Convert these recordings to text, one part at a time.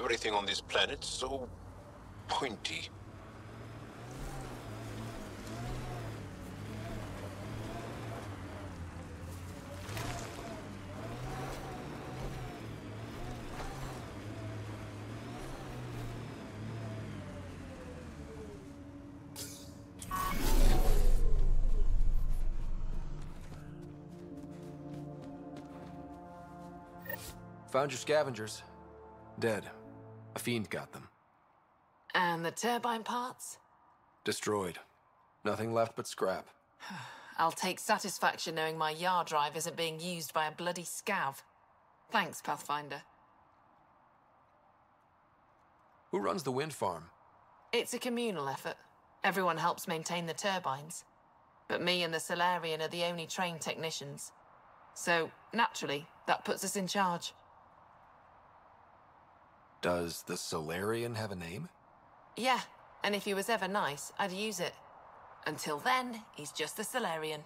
Everything on this planet's so pointy. Found your scavengers. Dead. A fiend got them. And the turbine parts? Destroyed. Nothing left but scrap. I'll take satisfaction knowing my yard drive isn't being used by a bloody scav. Thanks, Pathfinder. Who runs the wind farm? It's a communal effort. Everyone helps maintain the turbines. But me and the Solarian are the only trained technicians. So, naturally, that puts us in charge. Does the Solarian have a name? Yeah, and if he was ever nice, I'd use it. Until then, he's just the Solarian.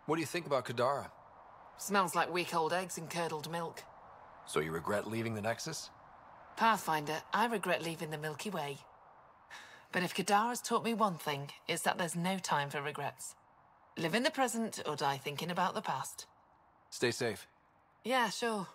What do you think about Kadara? Smells like week-old eggs and curdled milk. So you regret leaving the Nexus? Pathfinder, I regret leaving the Milky Way. But if Kadara's taught me one thing, it's that there's no time for regrets. Live in the present or die thinking about the past. Stay safe. Yeah, sure.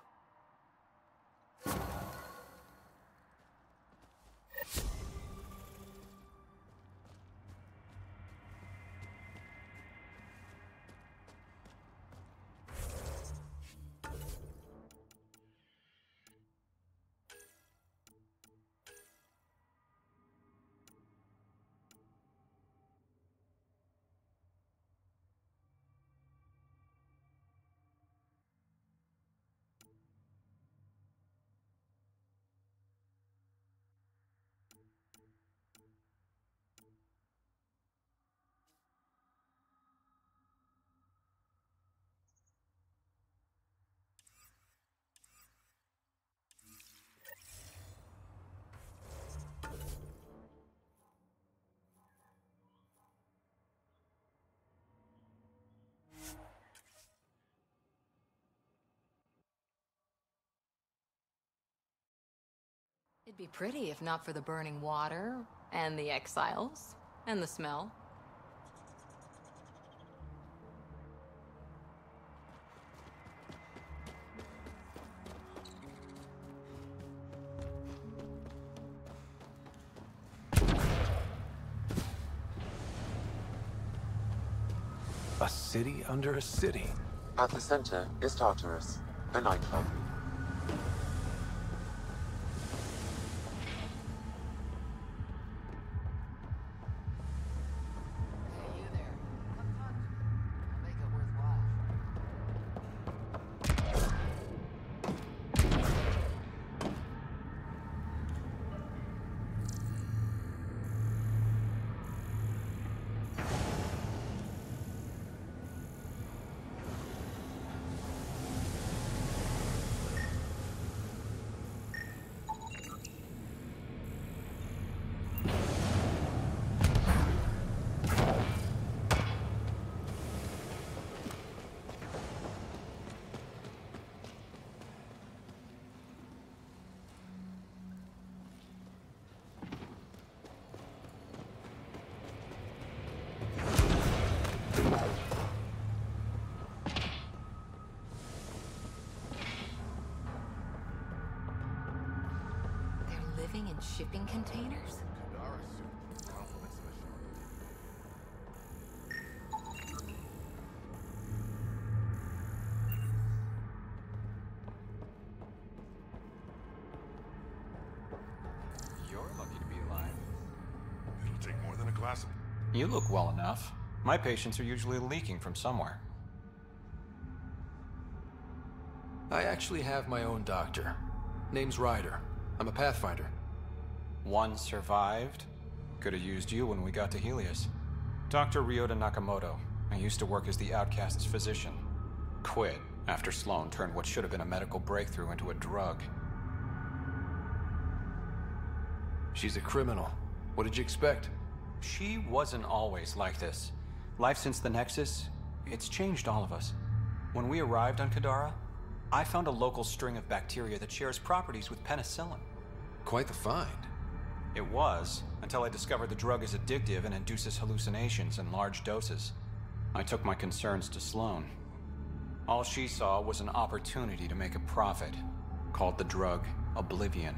It'd be pretty if not for the burning water, and the exiles, and the smell. A city under a city. At the center is Tartarus, a nightclub. Living in shipping containers? You're lucky to be alive. It'll take more than a glass of... You look well enough. My patients are usually leaking from somewhere. I actually have my own doctor. Name's Ryder. I'm a Pathfinder. One survived. Could have used you when we got to Helios. Dr. Ryota Nakamoto. I used to work as the Outcast's physician. Quit after Sloan turned what should have been a medical breakthrough into a drug. She's a criminal. What did you expect? She wasn't always like this. Life since the Nexus, it's changed all of us. When we arrived on Kadara, I found a local string of bacteria that shares properties with penicillin. Quite the find. It was, until I discovered the drug is addictive and induces hallucinations in large doses. I took my concerns to Sloan. All she saw was an opportunity to make a profit, called the drug Oblivion.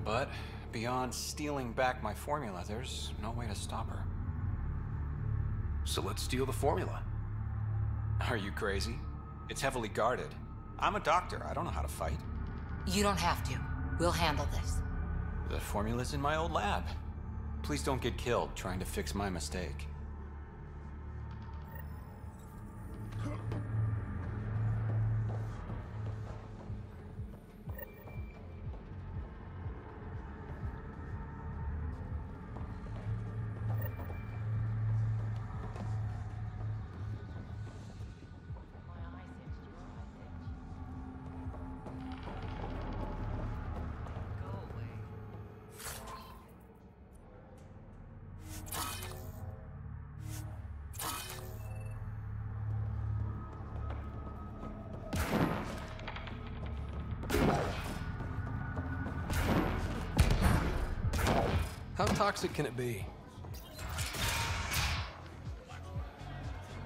But beyond stealing back my formula, there's no way to stop her. So let's steal the formula. Are you crazy? It's heavily guarded. I'm a doctor. I don't know how to fight. You don't have to. We'll handle this. The formula's in my old lab. Please don't get killed trying to fix my mistake. How toxic can it be?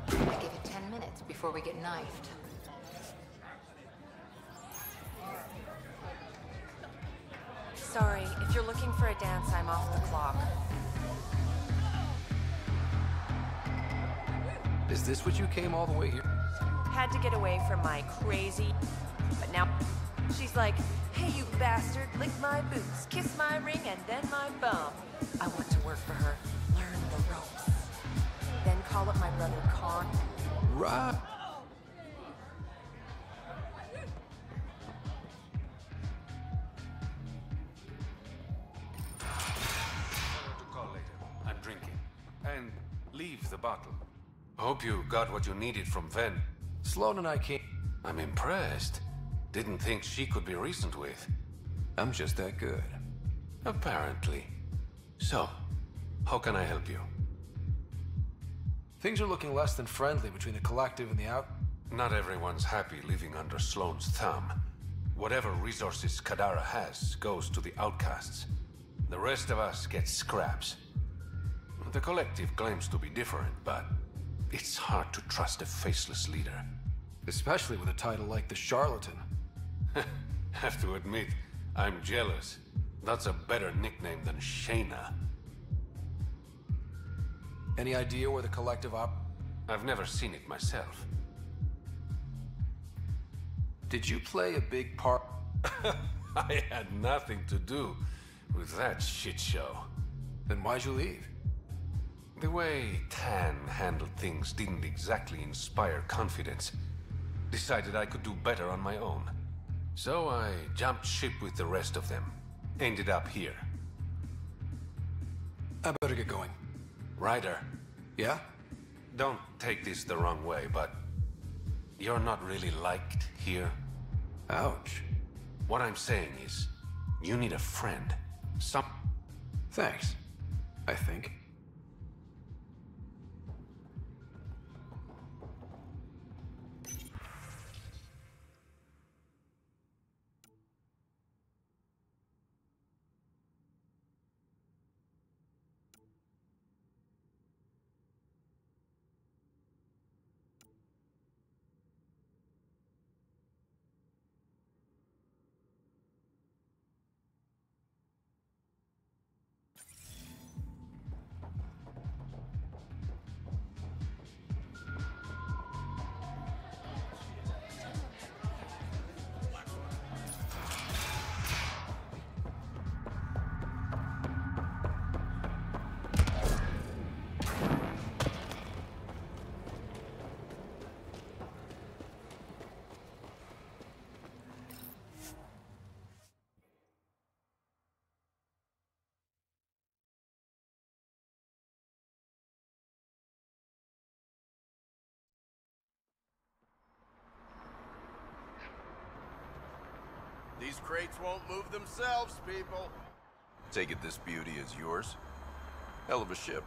I give it 10 minutes before we get knifed. Sorry, if you're looking for a dance, I'm off the clock. Is this what you came all the way here? Had to get away from my crazy... But now she's like, hey, you bastard, lick my boots, kiss my ring, and then my bum. I want to work for her, learn the ropes. Then call up my brother Con. Right. To call later. I'm drinking. And leave the bottle. Hope you got what you needed from Ven. Sloan and I can't... I'm impressed. Didn't think she could be reasoned with. I'm just that good. Apparently. So, how can I help you? Things are looking less than friendly between the Collective and the Out... Not everyone's happy living under Sloan's thumb. Whatever resources Kadara has goes to the outcasts. The rest of us get scraps. The Collective claims to be different, but it's hard to trust a faceless leader. Especially with a title like the Charlatan. Have to admit, I'm jealous. That's a better nickname than Shayna. Any idea where the Collective op... I've never seen it myself. Did you play a big part... I had nothing to do with that shit show. Then why'd you leave? The way Tan handled things didn't exactly inspire confidence. Decided I could do better on my own. So I jumped ship with the rest of them. Ended up here. I better get going. Ryder. Yeah? Don't take this the wrong way, but... you're not really liked here. Ouch. What I'm saying is, you need a friend. Thanks. I think. These crates won't move themselves, people. Take it this beauty is yours? Hell of a ship.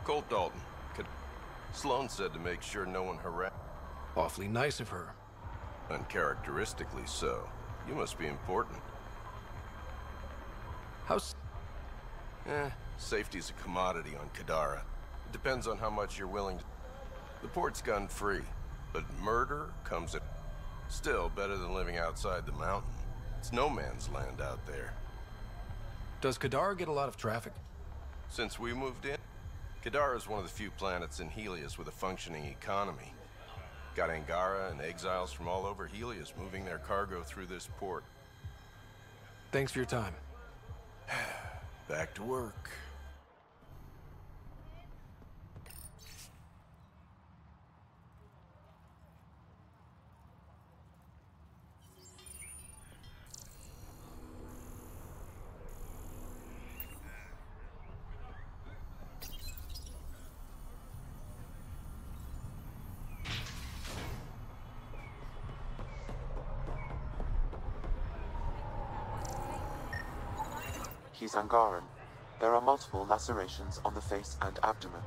Colt Dalton. Sloan said to make sure no one harassed. Awfully nice of her. Uncharacteristically so. You must be important. How's... Safety's a commodity on Kadara. It depends on how much you're willing to... The port's gun-free, but murder comes at... Still better than living outside the mountain. It's no man's land out there. Does Kadara get a lot of traffic? Since we moved in, Kadara is one of the few planets in Helios with a functioning economy. Got Angara and exiles from all over Helios moving their cargo through this port. Thanks for your time. Back to work. He's Angaran. There are multiple lacerations on the face and abdomen.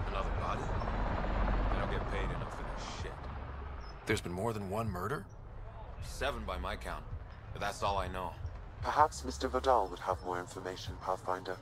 Another body? I don't get paid enough for this shit. There's been more than one murder? 7 by my count, but that's all I know. Perhaps Mr. Vidal would have more information, Pathfinder.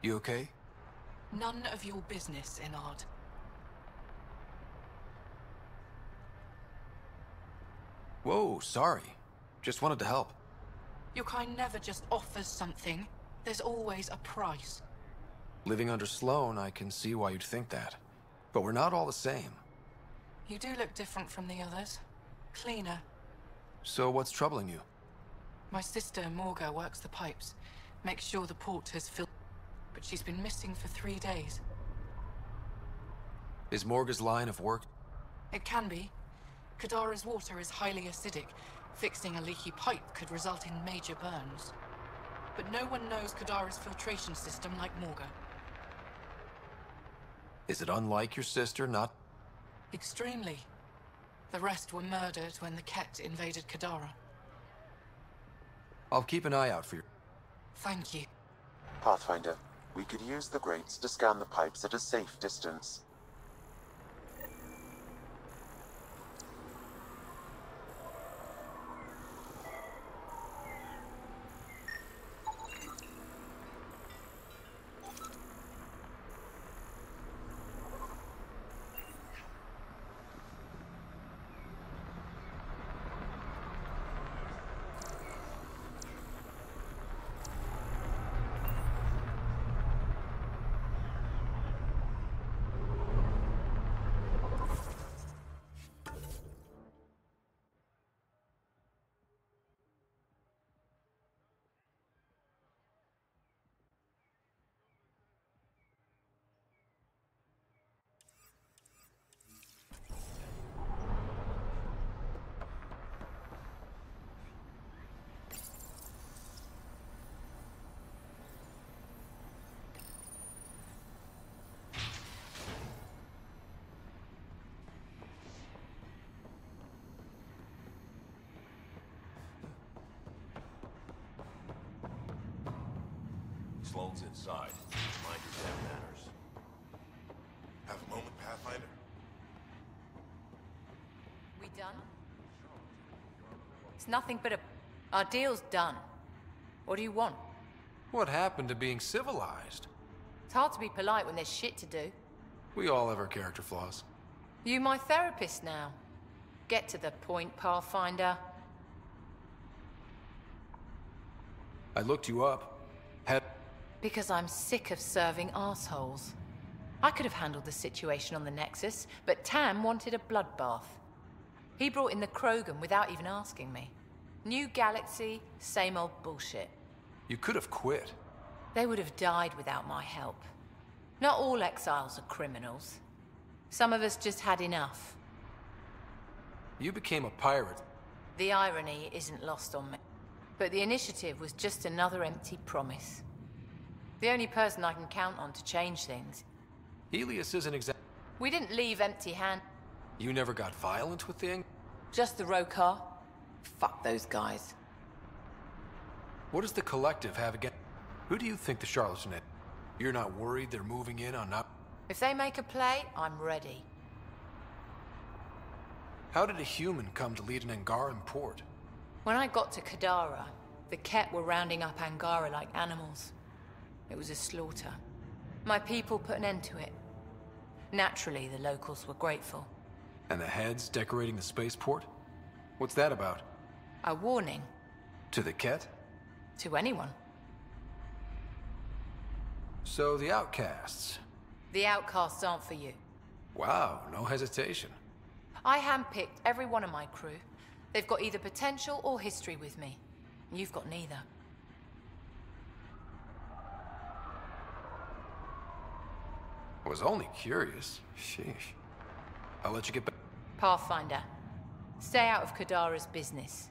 You okay? None of your business, Enard. Whoa, sorry. Just wanted to help. Your kind never just offers something. There's always a price. Living under Sloan, I can see why you'd think that. But we're not all the same. You do look different from the others. Cleaner. So what's troubling you? My sister, Morga, works the pipes. Makes sure the port has filled. But she's been missing for 3 days. Is Morga's line of work? It can be. Kadara's water is highly acidic. Fixing a leaky pipe could result in major burns. But no one knows Kadara's filtration system like Morga. Is it unlike your sister, not? Extremely. The rest were murdered when the Ket invaded Kadara. I'll keep an eye out for you. Thank you. Pathfinder, we could use the grates to scan the pipes at a safe distance. Sloan's inside. Mind your damn manners. Have a moment, Pathfinder? We done? It's nothing but a... Our deal's done. What do you want? What happened to being civilized? It's hard to be polite when there's shit to do. We all have our character flaws. You my therapist now. Get to the point, Pathfinder. I looked you up. Because I'm sick of serving assholes. I could have handled the situation on the Nexus, but Tam wanted a bloodbath. He brought in the Krogan without even asking me. New galaxy, same old bullshit. You could have quit. They would have died without my help. Not all exiles are criminals. Some of us just had enough. You became a pirate. The irony isn't lost on me. But the initiative was just another empty promise. The only person I can count on to change things. Helios isn't exact. We didn't leave empty-handed. You never got violent with the Eng? Just the Rokar. Fuck those guys. What does the Collective have against... Who do you think the charlatan is? You're not worried they're moving in on not... If they make a play, I'm ready. How did a human come to lead an Angaran port? When I got to Kadara, the Ket were rounding up Angara like animals. It was a slaughter. My people put an end to it. Naturally, the locals were grateful. And the heads decorating the spaceport? What's that about? A warning. To the Ket? To anyone. So the outcasts. The outcasts aren't for you. Wow, no hesitation. I handpicked every one of my crew. They've got either potential or history with me. You've got neither. I was only curious. Sheesh. I'll let you get back. Pathfinder, stay out of Kadara's business.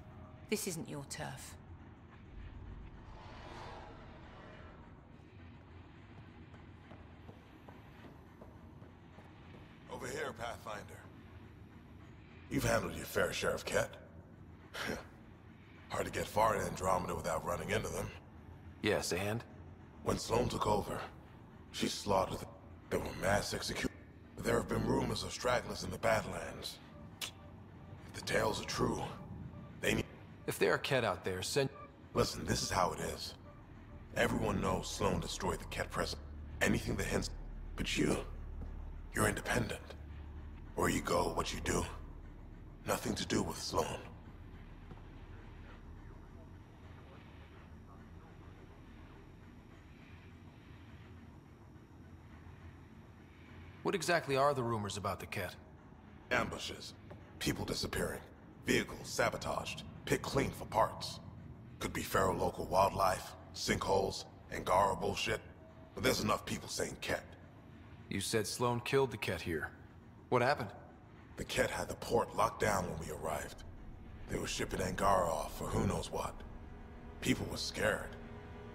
This isn't your turf. Over here, Pathfinder. You've handled your fair share of Ket. Hard to get far in Andromeda without running into them. Yes, and? When Sloane took over, she slaughtered them. There were mass executions. There have been rumors of stragglers in the Badlands. If the tales are true, they need... If there are Ket out there, send... Listen, this is how it is. Everyone knows Sloane destroyed the Ket presence. Anything that hints... But you're independent. Where you go, what you do. Nothing to do with Sloane. What exactly are the rumors about the Ket? Ambushes. People disappearing. Vehicles sabotaged. Picked clean for parts. Could be feral local wildlife, sinkholes, Angara bullshit. But there's enough people saying Ket. You said Sloane killed the Ket here. What happened? The Ket had the port locked down when we arrived. They were shipping Angara off for who knows what. People were scared.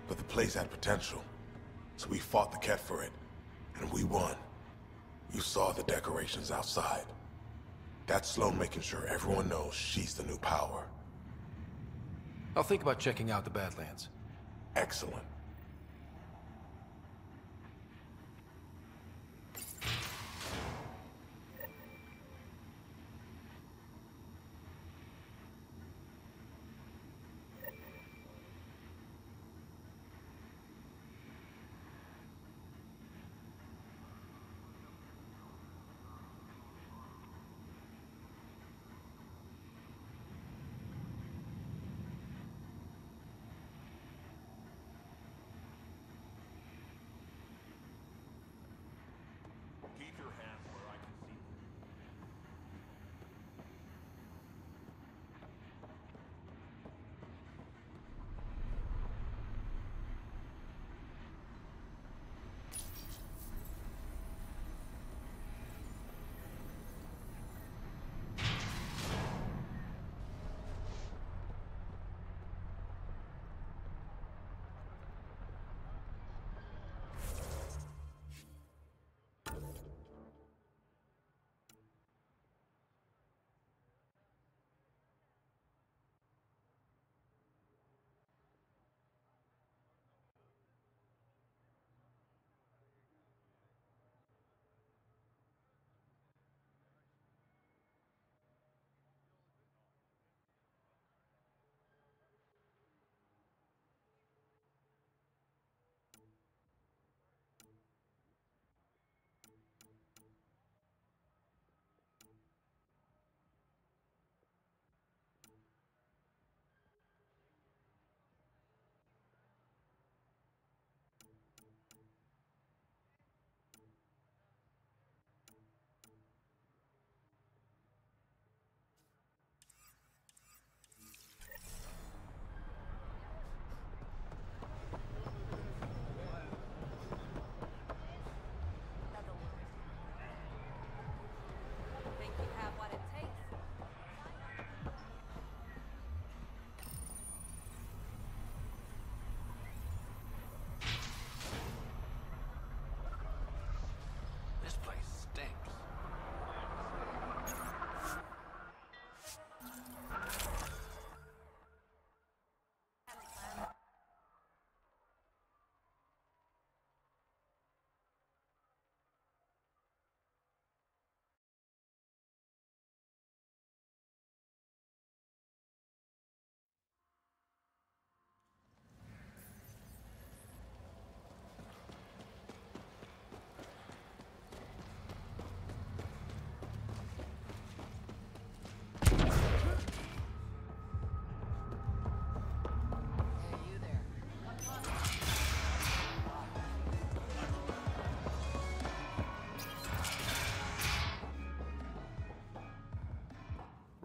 But the place had potential. So we fought the Ket for it. And we won. You saw the decorations outside. That's Sloane making sure everyone knows she's the new power. I'll think about checking out the Badlands. Excellent.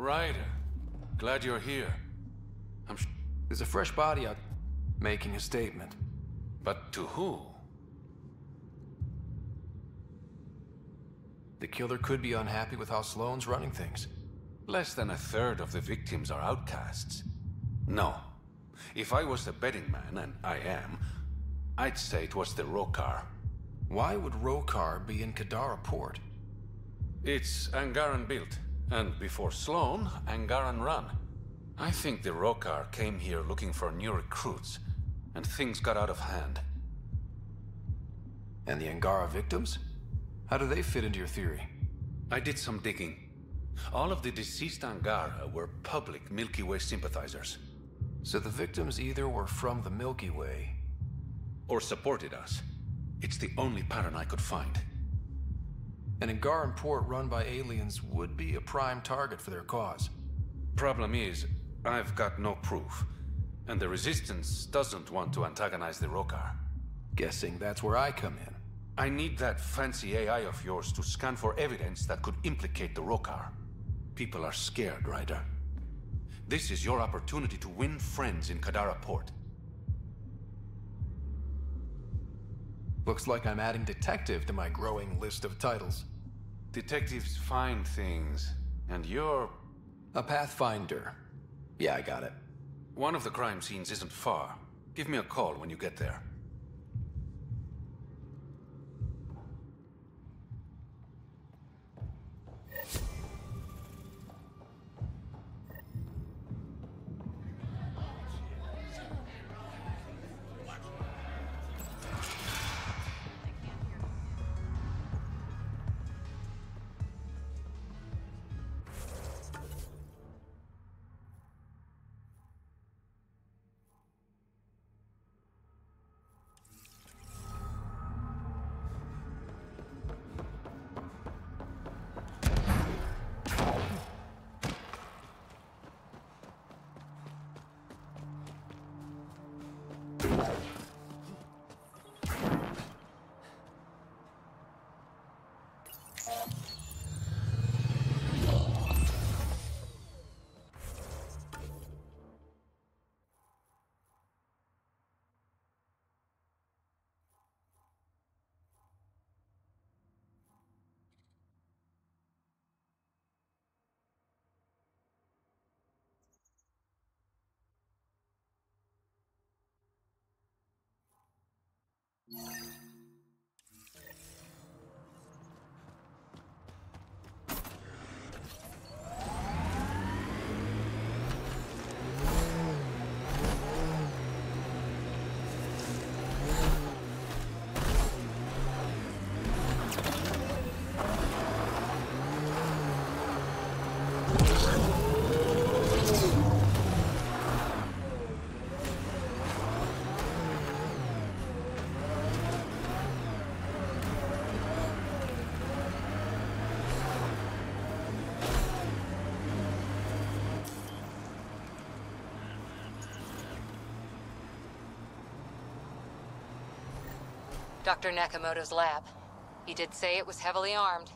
Ryder, glad you're here. There's a fresh body out making a statement. But to who? The killer could be unhappy with how Sloane's running things. Less than a third of the victims are outcasts. No. If I was the betting man, and I am, I'd say it was the Rokar. Why would Rokar be in Kadara port? It's Angaran built, and before Sloane, Angaran run. I think the Rokar came here looking for new recruits, and things got out of hand. And the Angara victims? How do they fit into your theory? I did some digging. All of the deceased Angara were public Milky Way sympathizers. So the victims either were from the Milky Way... or supported us. It's the only pattern I could find. An Angaran port run by aliens would be a prime target for their cause. Problem is, I've got no proof. And the Resistance doesn't want to antagonize the Rokar. Guessing that's where I come in. I need that fancy AI of yours to scan for evidence that could implicate the Rokar. People are scared, Ryder. This is your opportunity to win friends in Kadara Port. Looks like I'm adding detective to my growing list of titles. Detectives find things, and you're... a pathfinder. Yeah, I got it. One of the crime scenes isn't far. Give me a call when you get there. Dr. Nakamoto's lab. He did say it was heavily armed.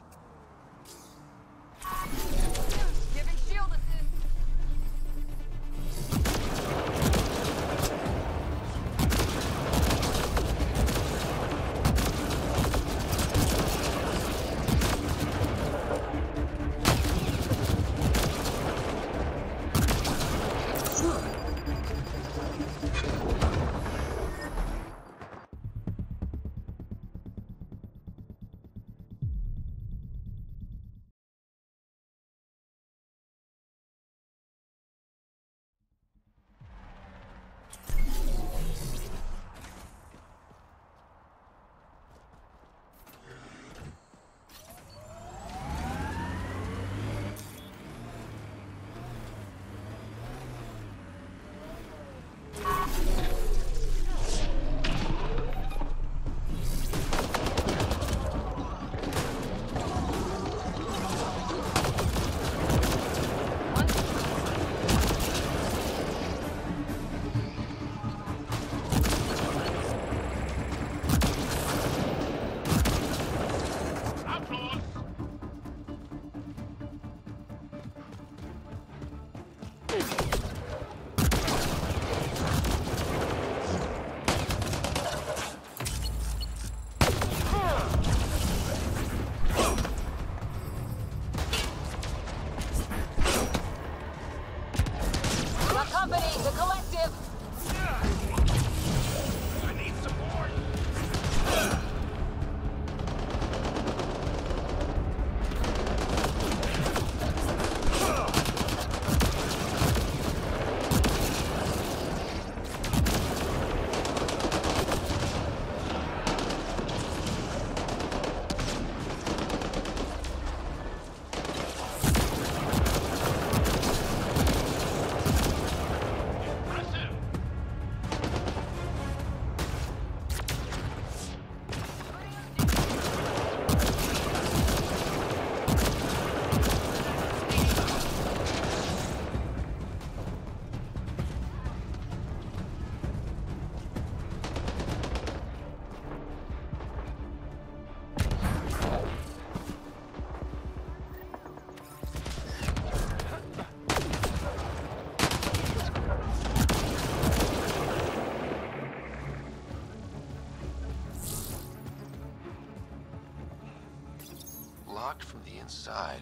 locked from the inside.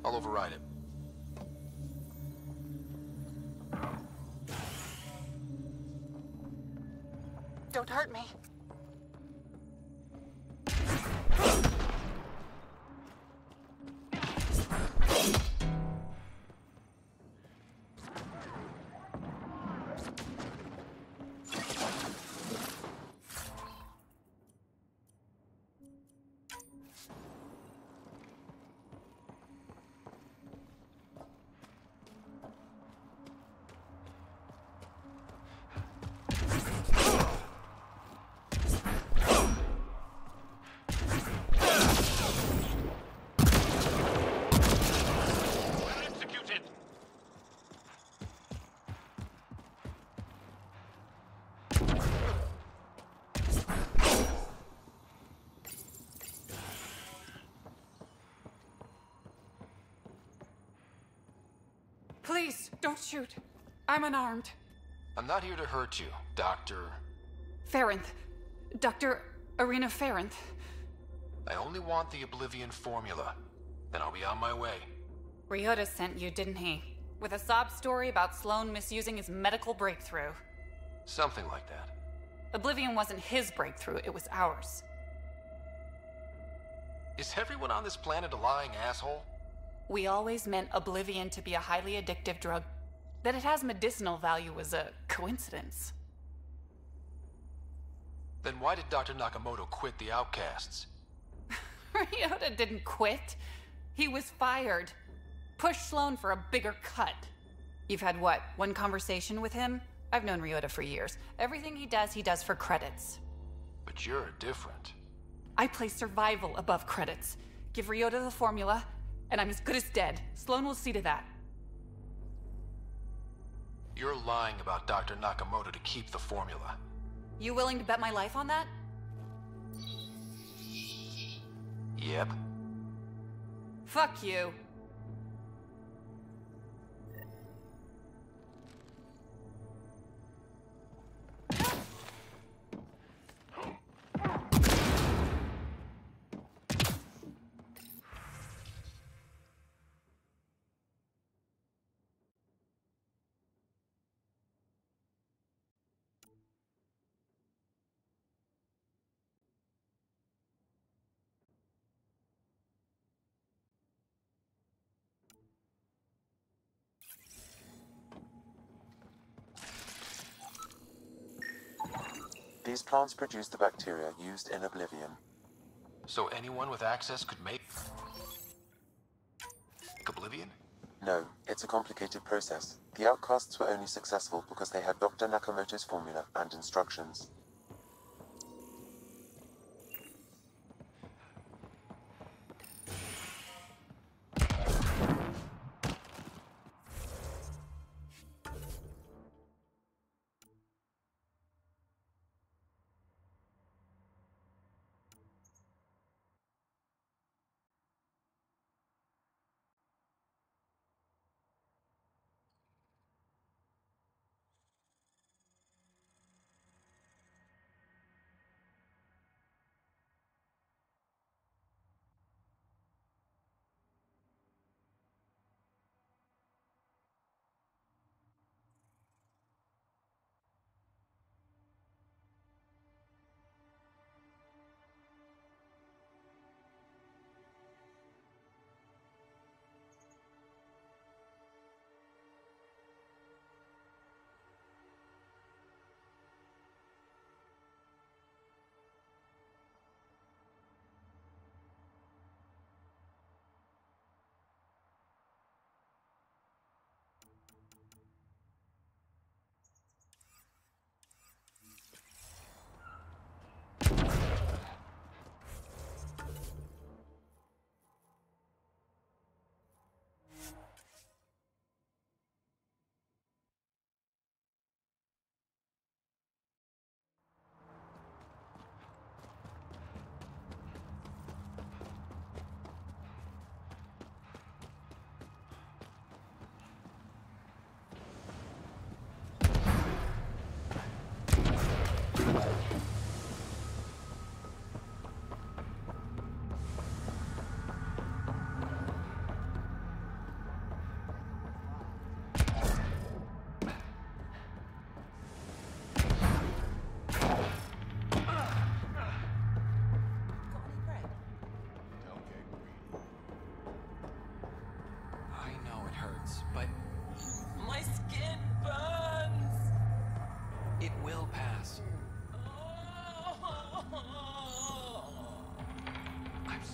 I'll override it. Don't hurt me. Please, don't shoot. I'm unarmed. I'm not here to hurt you, Dr. Ferenth. Dr. Irina Ferenth. I only want the Oblivion formula. Then I'll be on my way. Ryota sent you, didn't he? With a sob story about Sloan misusing his medical breakthrough. Something like that. Oblivion wasn't his breakthrough, it was ours. Is everyone on this planet a lying asshole? We always meant Oblivion to be a highly addictive drug. That it has medicinal value was a coincidence. Then why did Dr. Nakamoto quit the Outcasts? Ryota didn't quit. He was fired. Pushed Sloan for a bigger cut. You've had what, one conversation with him? I've known Ryota for years. Everything he does for credits. But you're different. I place survival above credits. Give Ryota the formula, and I'm as good as dead. Sloan will see to that. You're lying about Dr. Nakamoto to keep the formula. You willing to bet my life on that? Yep. Fuck you. These plants produce the bacteria used in Oblivion. So anyone with access could make Oblivion? No, it's a complicated process. The Outcasts were only successful because they had Dr. Nakamoto's formula and instructions.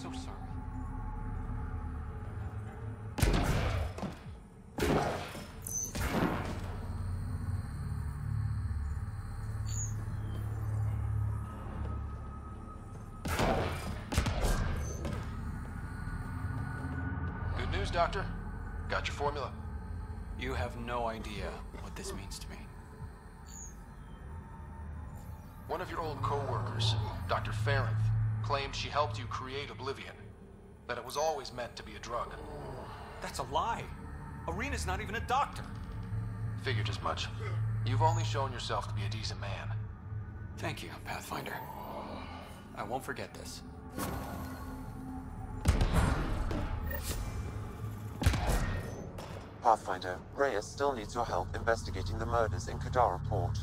so sorry. Good news, Doctor. Got your formula. You have no idea what this means to me. One of your old co-workers, Dr. Ferenth, claimed she helped you create Oblivion. That it was always meant to be a drug. That's a lie. Arena's not even a doctor. Figured as much. You've only shown yourself to be a decent man. Thank you, Pathfinder. I won't forget this. Pathfinder, Reyes still needs your help investigating the murders in Kadara Port.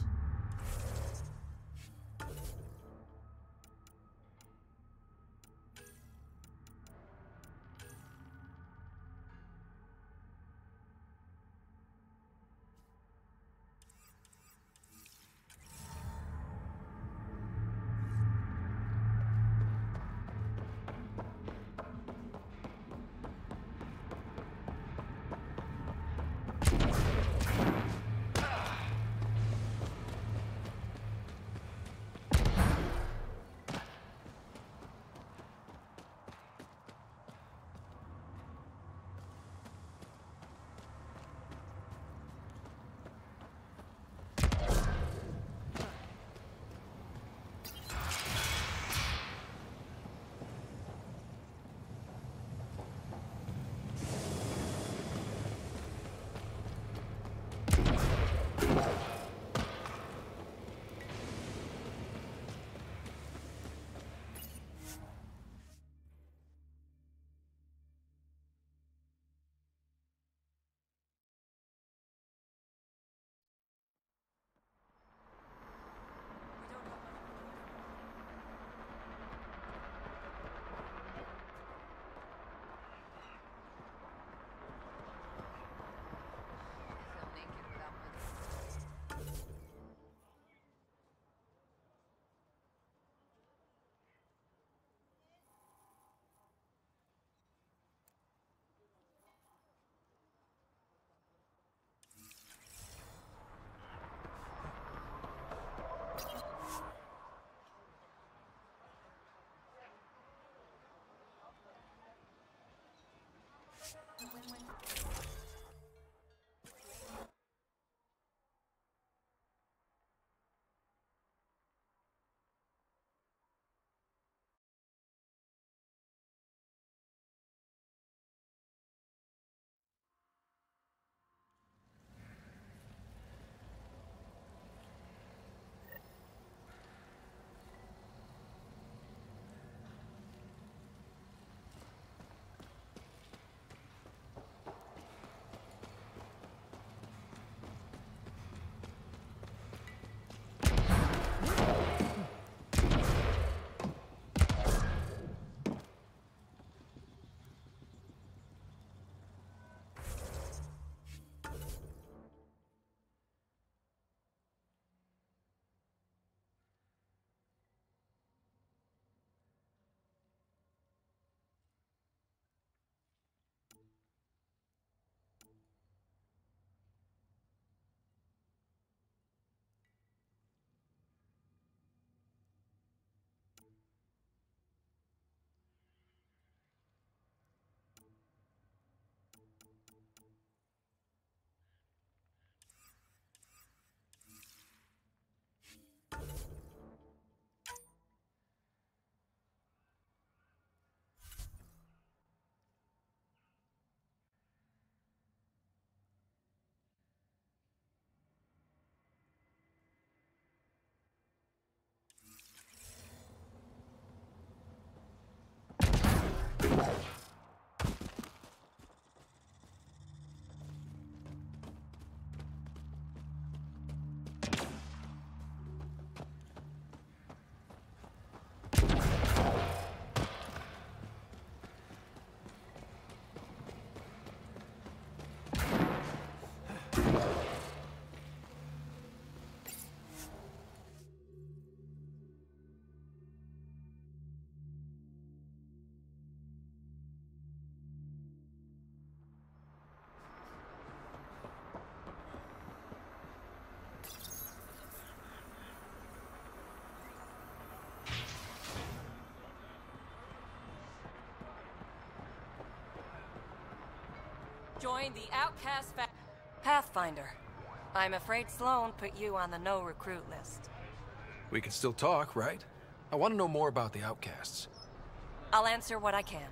Join the outcast Pathfinder. I'm afraid Sloan put you on the no-recruit list. We can still talk, right? I want to know more about the outcasts. I'll answer what I can.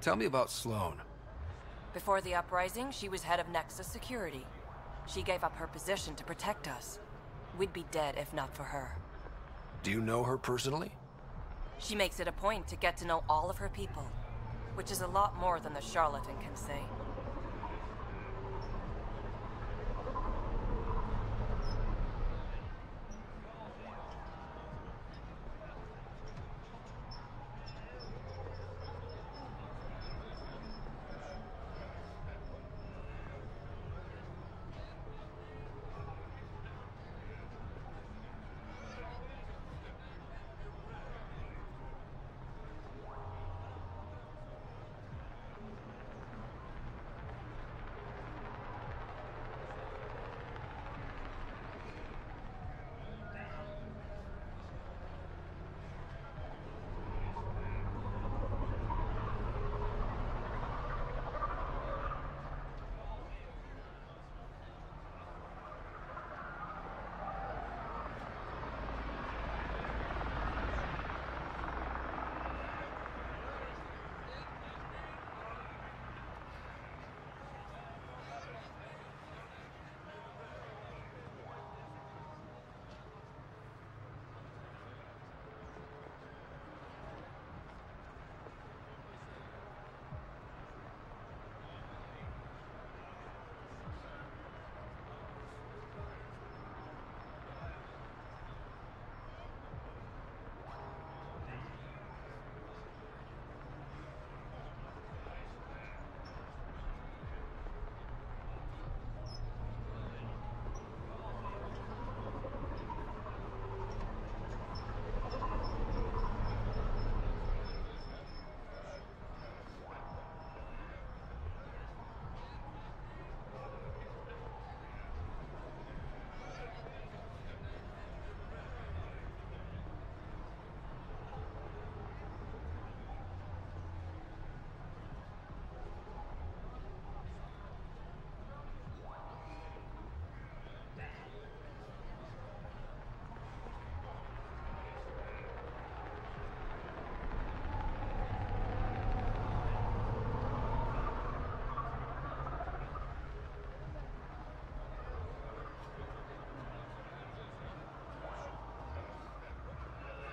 Tell me about Sloane. Before the uprising, she was head of Nexus Security. She gave up her position to protect us. We'd be dead if not for her. Do you know her personally? She makes it a point to get to know all of her people, which is a lot more than the charlatan can say.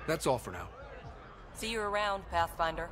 That's all for now. See you around, Pathfinder.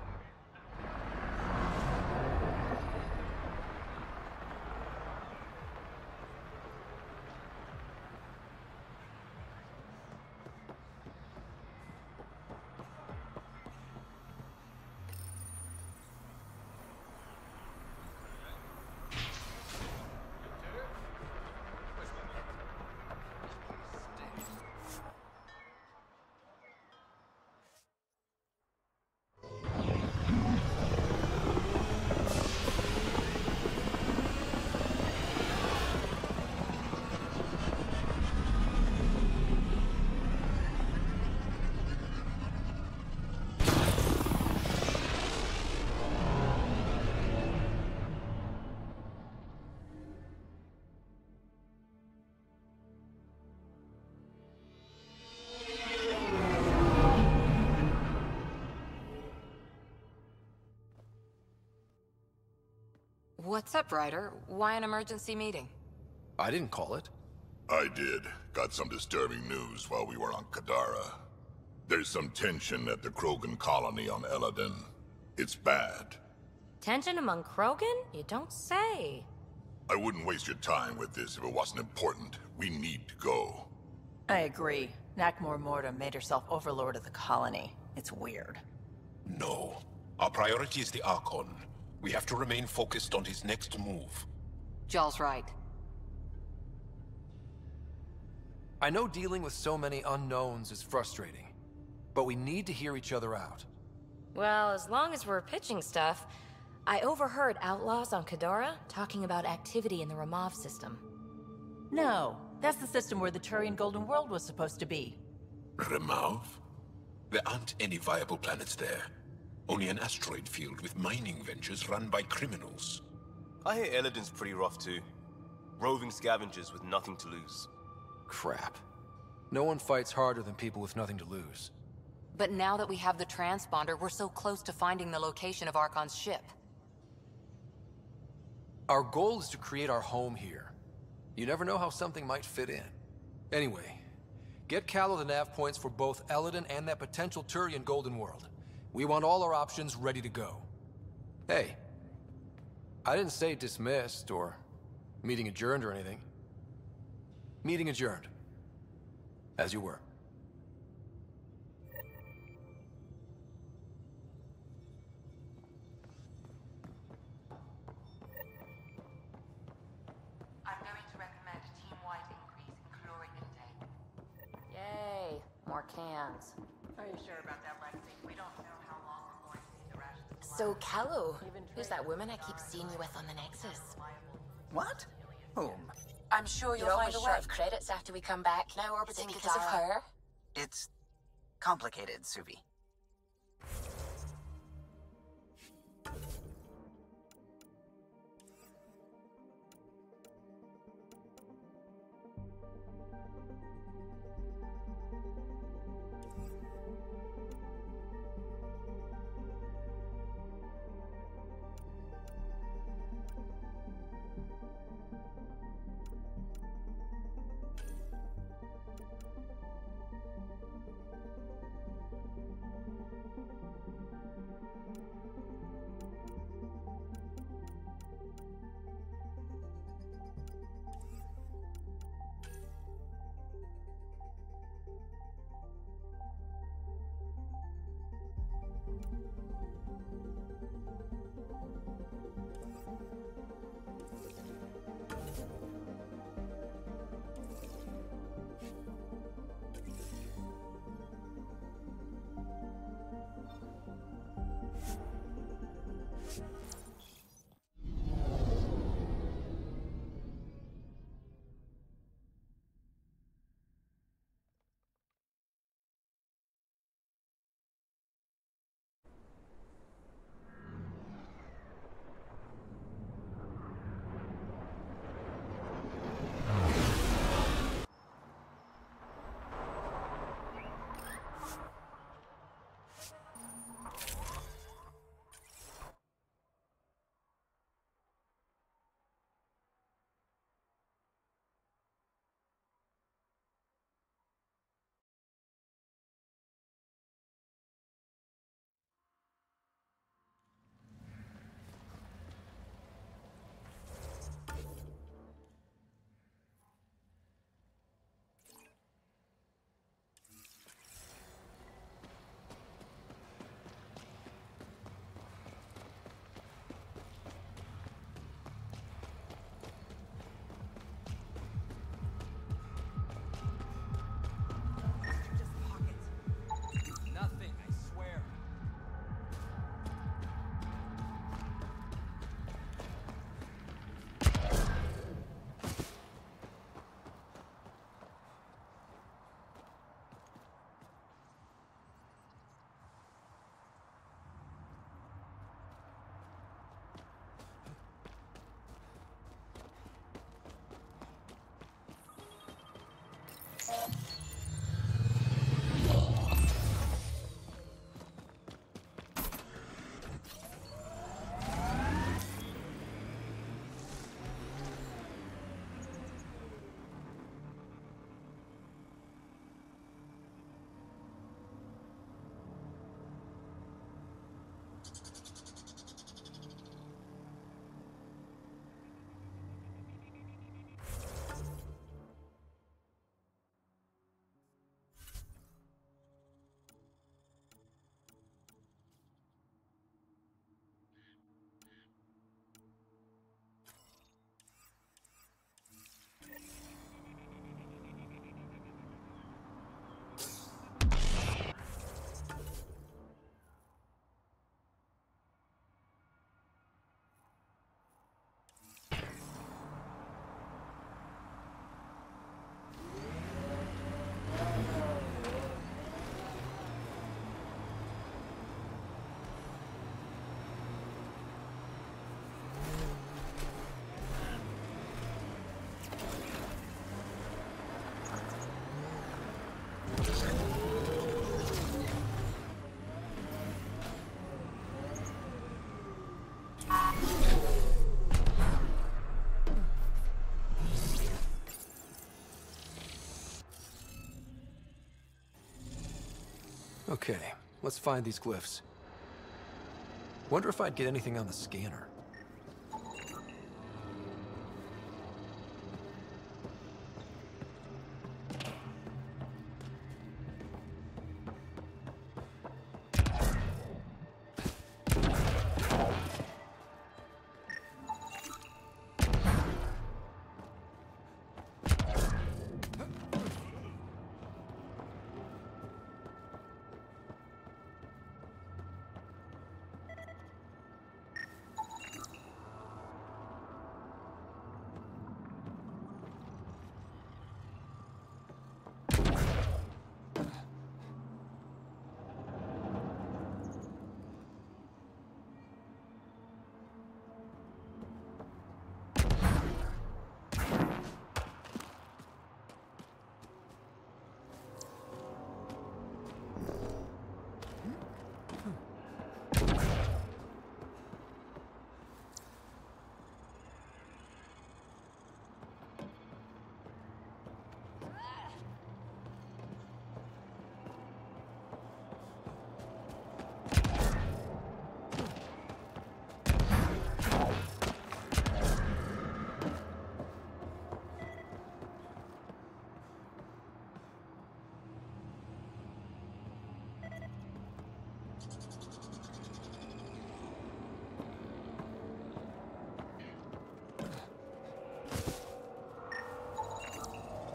What's up, Ryder? Why an emergency meeting? I didn't call it. I did. Got some disturbing news while we were on Kadara. There's some tension at the Krogan colony on Eladin. It's bad. Tension among Krogan? You don't say. I wouldn't waste your time with this if it wasn't important. We need to go. I agree. Nakmor Morta made herself overlord of the colony. It's weird. No. Our priority is the Archon. We have to remain focused on his next move. Jaal's right. I know dealing with so many unknowns is frustrating, but we need to hear each other out. Well, as long as we're pitching stuff, I overheard outlaws on Kadara talking about activity in the Ramov system. No, that's the system where the Turian Golden World was supposed to be. Ramov? There aren't any viable planets there. Only an asteroid field with mining ventures run by criminals. I hear Eladin's pretty rough too. Roving scavengers with nothing to lose. Crap. No one fights harder than people with nothing to lose. But now that we have the transponder, we're so close to finding the location of Archon's ship. Our goal is to create our home here. You never know how something might fit in. Anyway, get Callow the nav points for both Eladin and that potential Turian Golden World. We want all our options ready to go. Hey, I didn't say dismissed or meeting adjourned or anything. Meeting adjourned. As you were. I'm going to recommend a team-wide increase in caloric intake. Yay, more cans. Are you sure about that, Lexi? We don't know how long we're going to need the rations. So, Callow, who's that woman I keep seeing you with on the Nexus? What? Whom? I'm sure You're always short of credits after we come back. Now orbiting because of her. It's complicated, Suvi. Okay, let's find these glyphs. Wonder if I'd get anything on the scanner.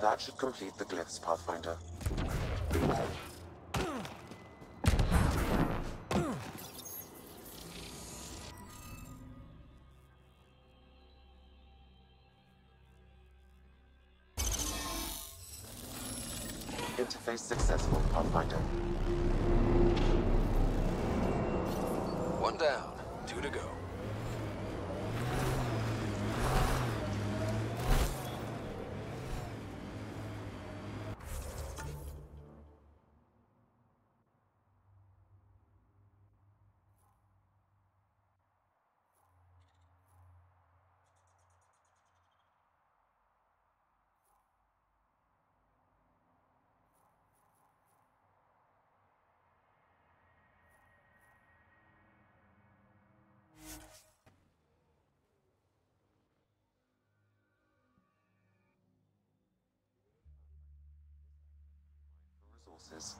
That should complete the glyphs, Pathfinder. Interface successful, Pathfinder. 1 down, 2 to go. Resources.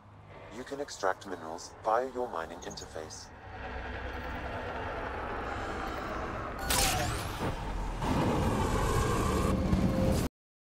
You can extract minerals via your mining interface.